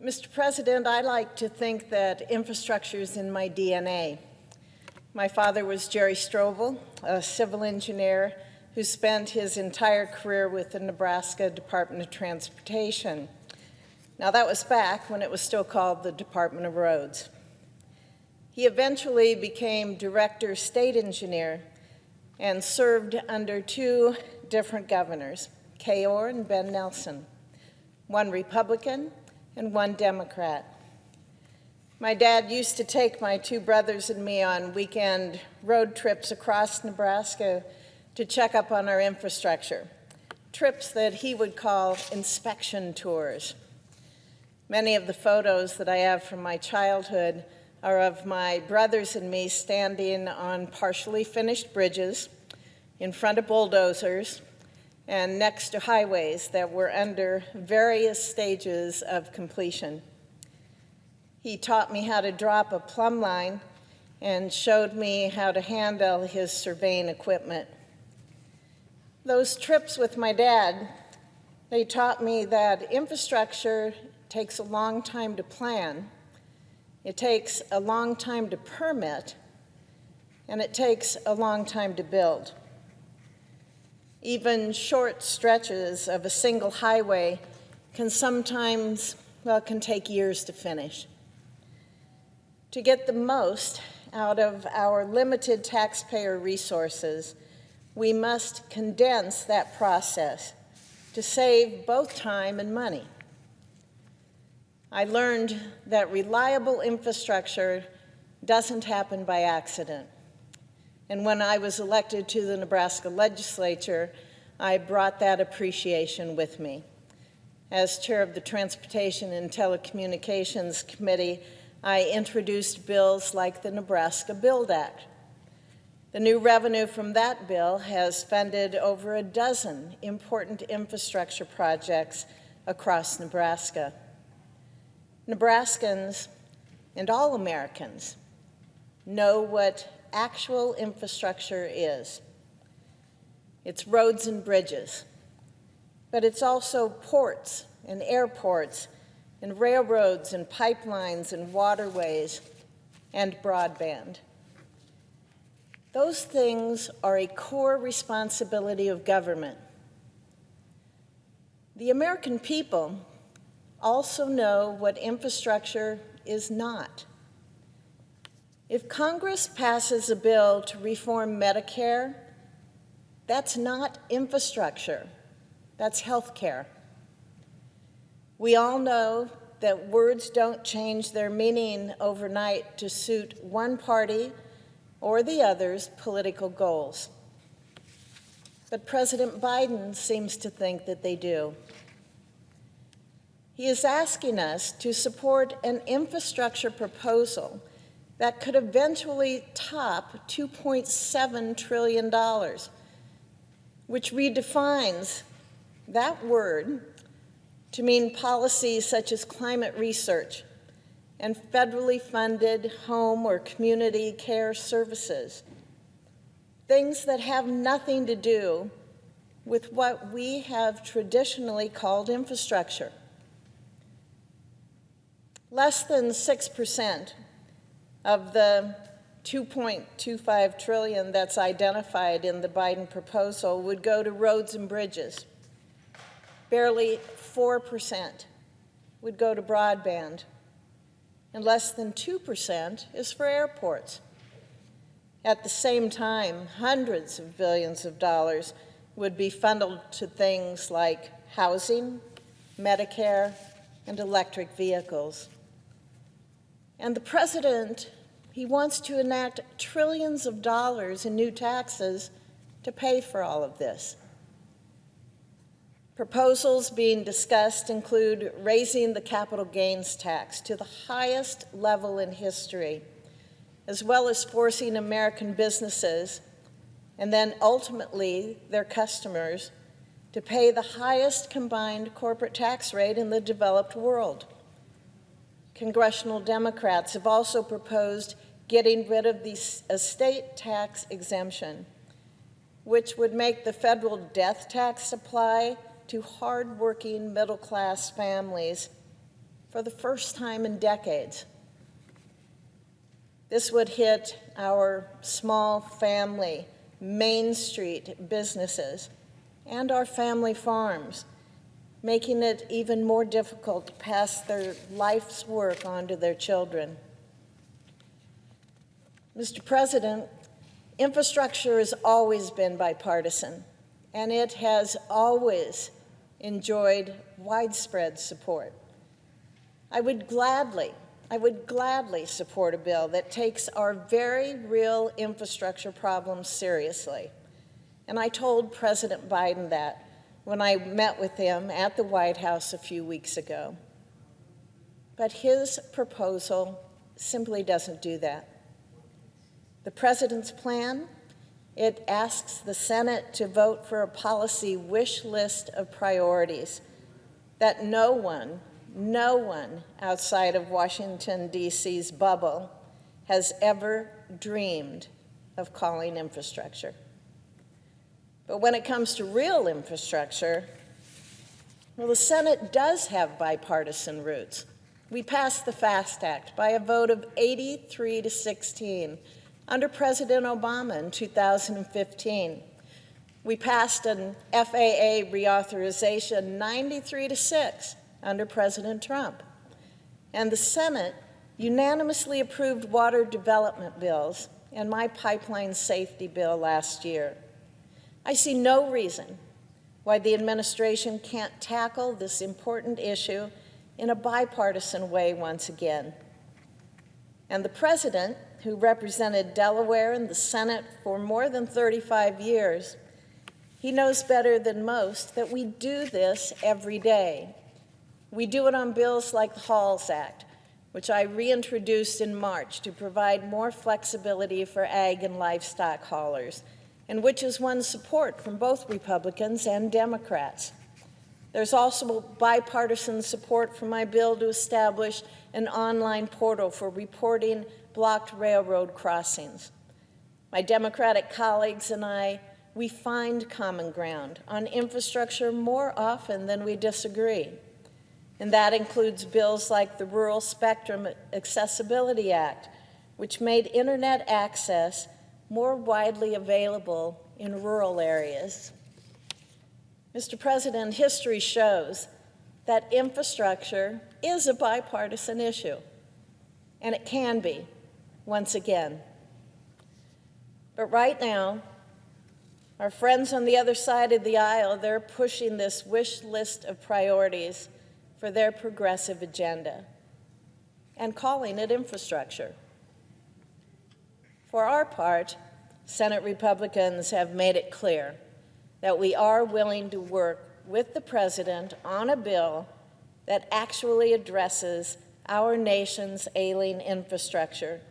Mr. President, I like to think that infrastructure is in my DNA. My father was Jerry Strobel, a civil engineer who spent his entire career with the Nebraska Department of Transportation. Now, that was back when it was still called the Department of Roads. He eventually became Director State Engineer and served under two different governors, Kay Orr and Ben Nelson, one Republican and one Democrat. My dad used to take my two brothers and me on weekend road trips across Nebraska to check up on our infrastructure, trips that he would call inspection tours. Many of the photos that I have from my childhood are of my brothers and me standing on partially finished bridges, in front of bulldozers, and next to highways that were under various stages of completion. He taught me how to drop a plumb line and showed me how to handle his surveying equipment. Those trips with my dad, they taught me that infrastructure takes a long time to plan, it takes a long time to permit, and it takes a long time to build. Even short stretches of a single highway can sometimes, can take years to finish. To get the most out of our limited taxpayer resources, we must condense that process to save both time and money. I learned that reliable infrastructure doesn't happen by accident. And when I was elected to the Nebraska legislature, I brought that appreciation with me. As chair of the Transportation and Telecommunications Committee, I introduced bills like the Nebraska Build Act. The new revenue from that bill has funded over a dozen important infrastructure projects across Nebraska. Nebraskans and all Americans know what actual infrastructure is. It's roads and bridges, but it's also ports and airports and railroads and pipelines and waterways and broadband. Those things are a core responsibility of government. The American people also know what infrastructure is not. If Congress passes a bill to reform Medicare, that's not infrastructure, that's health care. We all know that words don't change their meaning overnight to suit one party or the other's political goals. But President Biden seems to think that they do. He is asking us to support an infrastructure proposal that could eventually top $2.7 trillion, which redefines that word to mean policies such as climate research and federally funded home or community care services, things that have nothing to do with what we have traditionally called infrastructure. Less than 6% of the $2.25 trillion that's identified in the Biden proposal would go to roads and bridges. Barely 4% would go to broadband, and less than 2% is for airports. At the same time, hundreds of billions of dollars would be funneled to things like housing, Medicare, and electric vehicles. And the president, he wants to enact trillions of dollars in new taxes to pay for all of this. Proposals being discussed include raising the capital gains tax to the highest level in history, as well as forcing American businesses, and then ultimately their customers, to pay the highest combined corporate tax rate in the developed world. Congressional Democrats have also proposed getting rid of the estate tax exemption, which would make the federal death tax apply to hardworking middle-class families for the first time in decades. This would hit our small family, Main Street businesses and our family farms, making it even more difficult to pass their life's work on to their children. Mr. President, infrastructure has always been bipartisan, and it has always enjoyed widespread support. I would gladly support a bill that takes our very real infrastructure problems seriously. And I told President Biden that when I met with him at the White House a few weeks ago. But his proposal simply doesn't do that. The President's plan, it asks the Senate to vote for a policy wish list of priorities that no one outside of Washington, D.C.'s bubble has ever dreamed of calling infrastructure. But when it comes to real infrastructure, well, the Senate does have bipartisan roots. We passed the FAST Act by a vote of 83 to 16 under President Obama in 2015. We passed an FAA reauthorization 93 to 6 under President Trump. And the Senate unanimously approved water development bills and my pipeline safety bill last year. I see no reason why the administration can't tackle this important issue in a bipartisan way once again. And the President, who represented Delaware in the Senate for more than 35 years, he knows better than most that we do this every day. We do it on bills like the Halls Act, which I reintroduced in March to provide more flexibility for ag and livestock haulers, and which has won support from both Republicans and Democrats. There's also bipartisan support for my bill to establish an online portal for reporting blocked railroad crossings. My Democratic colleagues and I, we find common ground on infrastructure more often than we disagree. And that includes bills like the Rural Spectrum Accessibility Act, which made internet access more widely available in rural areas. Mr. President, history shows that infrastructure is a bipartisan issue, and it can be, once again. But right now, our friends on the other side of the aisle, they're pushing this wish list of priorities for their progressive agenda and calling it infrastructure. For our part, Senate Republicans have made it clear that we are willing to work with the President on a bill that actually addresses our nation's ailing infrastructure,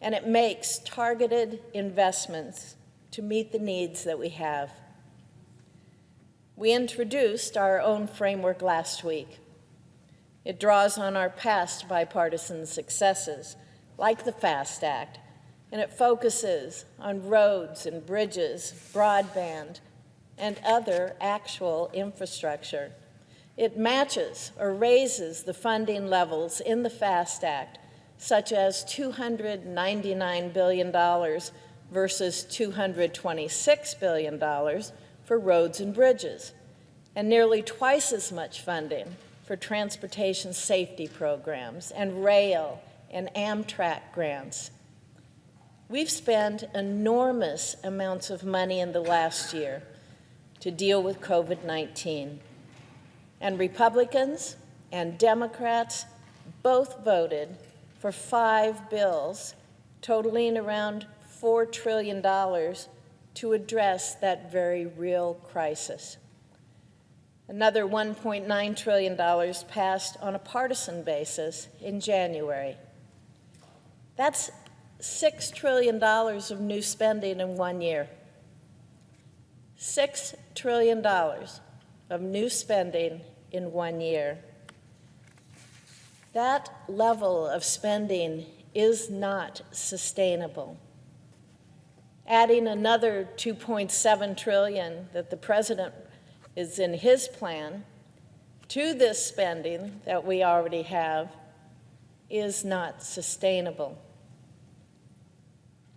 and it makes targeted investments to meet the needs that we have. We introduced our own framework last week. It draws on our past bipartisan successes, like the FAST Act, and it focuses on roads and bridges, broadband, and other actual infrastructure. It matches or raises the funding levels in the FAST Act, such as $299 billion versus $226 billion for roads and bridges, and nearly twice as much funding for transportation safety programs and rail and Amtrak grants. We've spent enormous amounts of money in the last year to deal with COVID-19. And Republicans and Democrats both voted for 5 bills totaling around $4 trillion to address that very real crisis. Another $1.9 trillion passed on a partisan basis in January. That's $6 trillion of new spending in 1 year. $6 trillion of new spending in 1 year. That level of spending is not sustainable. Adding another $2.7 trillion that the President is in his plan, to this spending that we already have is not sustainable.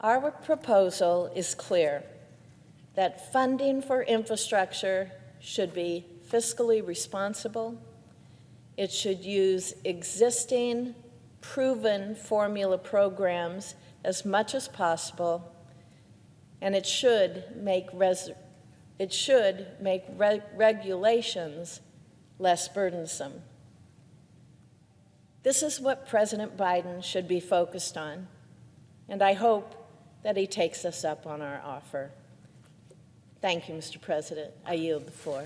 Our proposal is clear that funding for infrastructure should be fiscally responsible. It should use existing, proven formula programs as much as possible, and it should make regulations less burdensome. This is what President Biden should be focused on, and I hope that he takes us up on our offer. Thank you, Mr. President. I yield the floor.